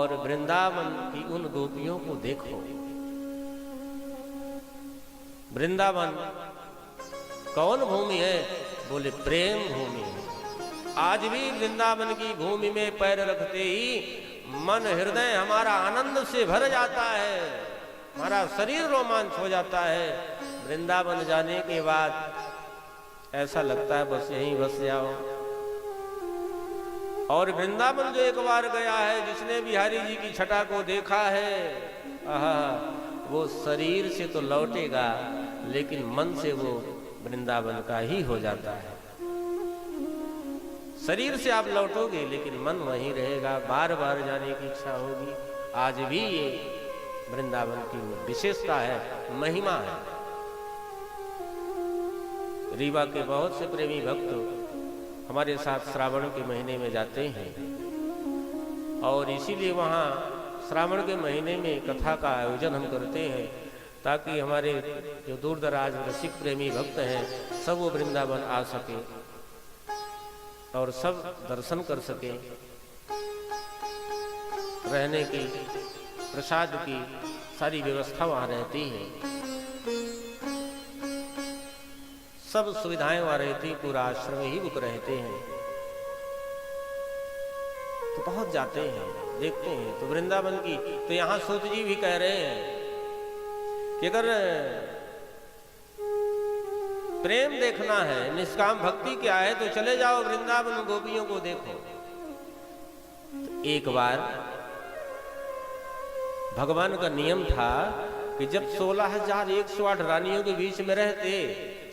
और वृंदावन की उन गोपियों को देखो। वृंदावन कौन भूमि है? बोले प्रेम भूमि है। आज भी वृंदावन की भूमि में पैर रखते ही मन हृदय हमारा आनंद से भर जाता है, हमारा शरीर रोमांच हो जाता है। वृंदावन जाने के बाद ऐसा लगता है बस यहीं बस जाओ। और वृंदावन जो एक बार गया है, जिसने बिहारी जी की छटा को देखा है, आहा, वो शरीर से तो लौटेगा लेकिन मन से वो वृंदावन का ही हो जाता है। शरीर से आप लौटोगे लेकिन मन वहीं रहेगा, बार बार जाने की इच्छा होगी। आज भी ये वृंदावन की विशेषता है, महिमा है। रीवा के बहुत से प्रेमी भक्त हमारे साथ श्रावण के महीने में जाते हैं और इसीलिए वहाँ श्रावण के महीने में कथा का आयोजन हम करते हैं ताकि हमारे जो दूर दराज रसिक प्रेमी भक्त हैं सब वो वृंदावन आ सके और सब दर्शन कर सके। रहने की, प्रसाद की सारी व्यवस्था वहाँ रहती है, सब सुविधाएं वहाँ रहती, पूरा आश्रम ही बुक रहते हैं। तो बहुत जाते हैं, देखते हैं। तो वृंदावन की तो यहाँ सूत जी भी कह रहे हैं कि अगर प्रेम देखना है, निष्काम भक्ति क्या है, तो चले जाओ वृंदावन, गोपियों को देखो। तो एक बार भगवान का नियम था कि जब 16,108 रानियों के बीच में रहते,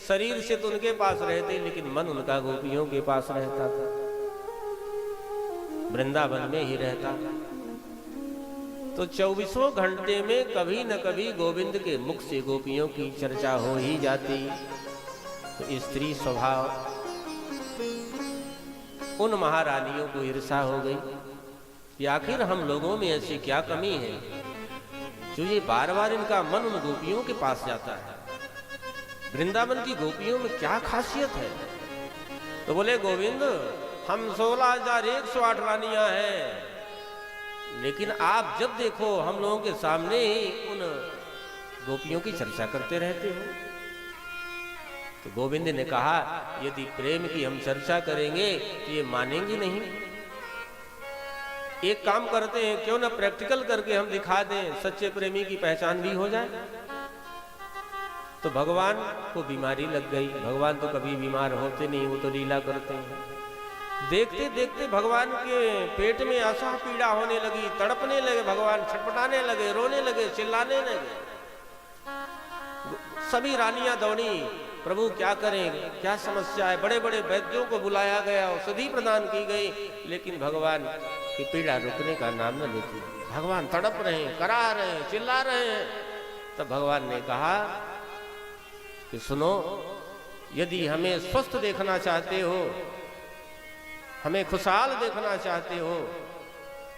शरीर से तो उनके पास रहते लेकिन मन उनका गोपियों के पास रहता था, वृंदावन में ही रहता। तो 24 घंटे में कभी न कभी गोविंद के मुख से गोपियों की चर्चा हो ही जाती। तो स्त्री स्वभाव उन महारानियों को ईर्षा हो गई कि आखिर हम लोगों में ऐसी क्या कमी है जो ये बार बार इनका मन उन गोपियों के पास जाता है। वृंदावन की गोपियों में क्या खासियत है? तो बोले गोविंद, हम 16,108 रानियां हैं, लेकिन आप जब देखो हम लोगों के सामने ही उन गोपियों की चर्चा करते रहते हो। तो गोविंद ने कहा यदि प्रेम की हम चर्चा करेंगे तो ये मानेंगे नहीं। एक काम करते हैं, क्यों ना प्रैक्टिकल करके हम दिखा दें, सच्चे प्रेमी की पहचान भी हो जाए। तो भगवान को बीमारी लग गई। भगवान तो कभी बीमार होते नहीं, वो तो लीला करते हैं। देखते देखते भगवान के पेट में असह पीड़ा होने लगी, तड़पने लगे, भगवान छटपटाने लगे, रोने लगे, चिल्लाने लगे। सभी रानियां दौड़ी, प्रभु क्या करें, क्या समस्या है। बड़े बड़े वैद्यों को बुलाया गया, औषधि प्रदान की गई, लेकिन भगवान की पीड़ा रुकने का नाम न लेती। भगवान तड़प रहे हैं, करा रहे हैं, चिल्ला रहे हैं। तब भगवान ने कहा कि सुनो, यदि हमें स्वस्थ देखना चाहते हो, हमें खुशहाल देखना चाहते हो,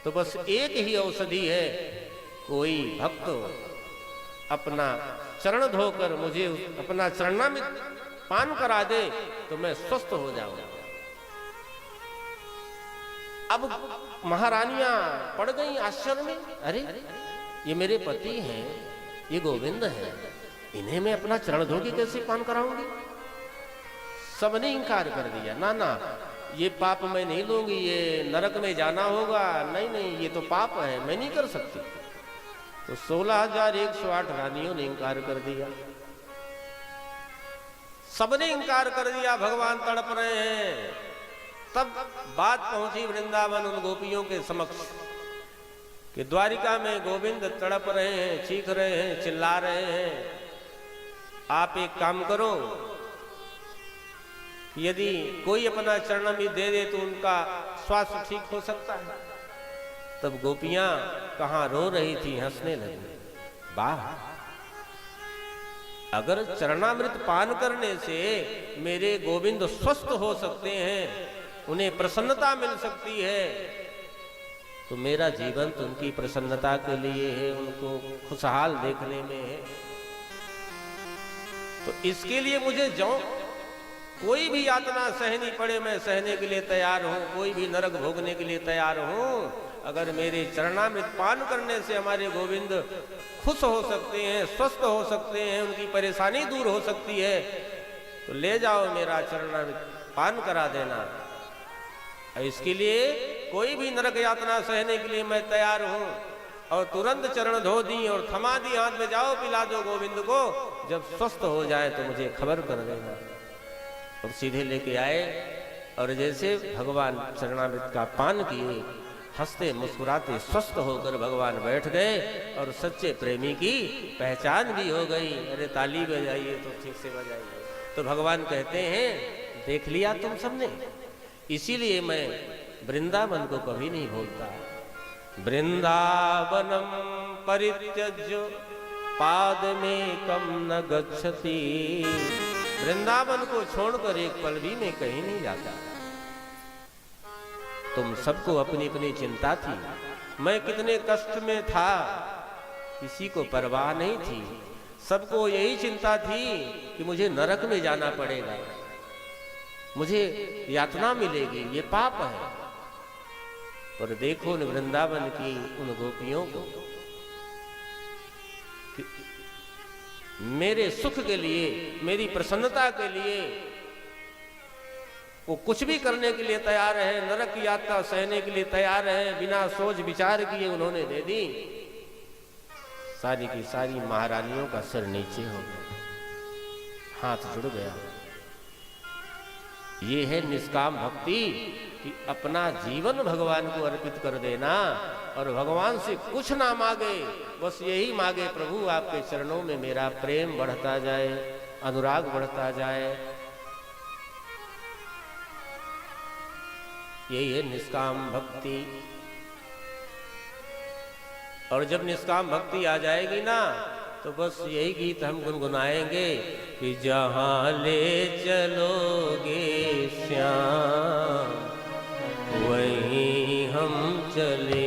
तो बस एक ही औषधि है। कोई भक्त अपना चरण धोकर मुझे अपना चरणामृत पान करा दे तो मैं स्वस्थ हो जाऊंगा। अब महारानियां पड़ गई आश्चर्य में, अरे ये मेरे पति हैं, ये गोविंद हैं, इन्हें मैं अपना चरण धो के कैसे पान कराऊंगी? सबने इंकार कर दिया, ना ना, ये पाप मैं नहीं लूंगी, ये नरक में जाना होगा, नहीं नहीं, ये तो पाप है, मैं नहीं कर सकती। तो 16,108 रानियों ने इंकार कर दिया, सबने इंकार कर दिया। भगवान तड़प रहे हैं। तब बात पहुंची वृंदावन उन गोपियों के समक्ष कि द्वारिका में गोविंद तड़प रहे हैं, चीख रहे हैं, चिल्ला रहे हैं। आप एक काम करो, यदि कोई अपना चरणामृत दे दे तो उनका स्वास्थ्य ठीक हो सकता है। तब गोपियां कहां रो रही थी, हंसने लगी। वाह, अगर चरणामृत पान करने से मेरे गोविंद स्वस्थ हो सकते हैं, उन्हें प्रसन्नता मिल सकती है, तो मेरा जीवन तो उनकी प्रसन्नता के लिए है, उनको खुशहाल देखने में है। तो इसके लिए मुझे जो कोई भी यातना सहनी पड़े मैं सहने के लिए तैयार हूं, कोई भी नरक भोगने के लिए तैयार हूं, अगर मेरे चरणामृत पान करने से हमारे गोविंद खुश हो सकते हैं, स्वस्थ हो सकते हैं, उनकी परेशानी दूर हो सकती है, तो ले जाओ मेरा चरणामृत पान करा देना। इसके लिए कोई भी नरक यातना सहने के लिए मैं तैयार हूं। और तुरंत चरण धो दी और थमा दी हाथ में, जाओ पिला दो गोविंद को, जब स्वस्थ हो जाए तो मुझे खबर कर देना। और सीधे लेके आए और जैसे भगवान चरणामृत का पान किए, हंसते मुस्कुराते स्वस्थ होकर भगवान बैठ गए और सच्चे प्रेमी की पहचान भी हो गई। अरे ताली बजाइए तो ठीक से बजाइए। तो भगवान कहते हैं, देख लिया तुम सबने, इसीलिए मैं वृंदावन को कभी नहीं भूलता। वृंदावनम परित्यज्य पाद में कम न गच्छति। वृंदावन को छोड़कर एक पल भी मैं कहीं नहीं जाता। तुम सबको अपनी अपनी चिंता थी, मैं कितने कष्ट में था किसी को परवाह नहीं थी। सबको यही चिंता थी कि मुझे नरक में जाना पड़ेगा, मुझे यातना मिलेगी, ये पाप है। पर देखो न वृंदावन की उन गोपियों को, मेरे सुख के लिए, मेरी प्रसन्नता के लिए वो कुछ भी करने के लिए तैयार है, नरक की यात्रा सहने के लिए तैयार है। बिना सोच विचार किए उन्होंने दे दी। सारी की सारी महारानियों का सिर नीचे हो गया, हाथ जुड़ गया। ये है निष्काम भक्ति कि अपना जीवन भगवान को अर्पित कर देना और भगवान से कुछ ना मांगे, बस यही मांगे, प्रभु आपके चरणों में मेरा प्रेम बढ़ता जाए, अनुराग बढ़ता जाए। यही है निष्काम भक्ति। और जब निष्काम भक्ति आ जाएगी ना, तो बस यही गीत हम गुनगुनाएंगे कि जहां ले चलोगे श्याम वहीं हम चले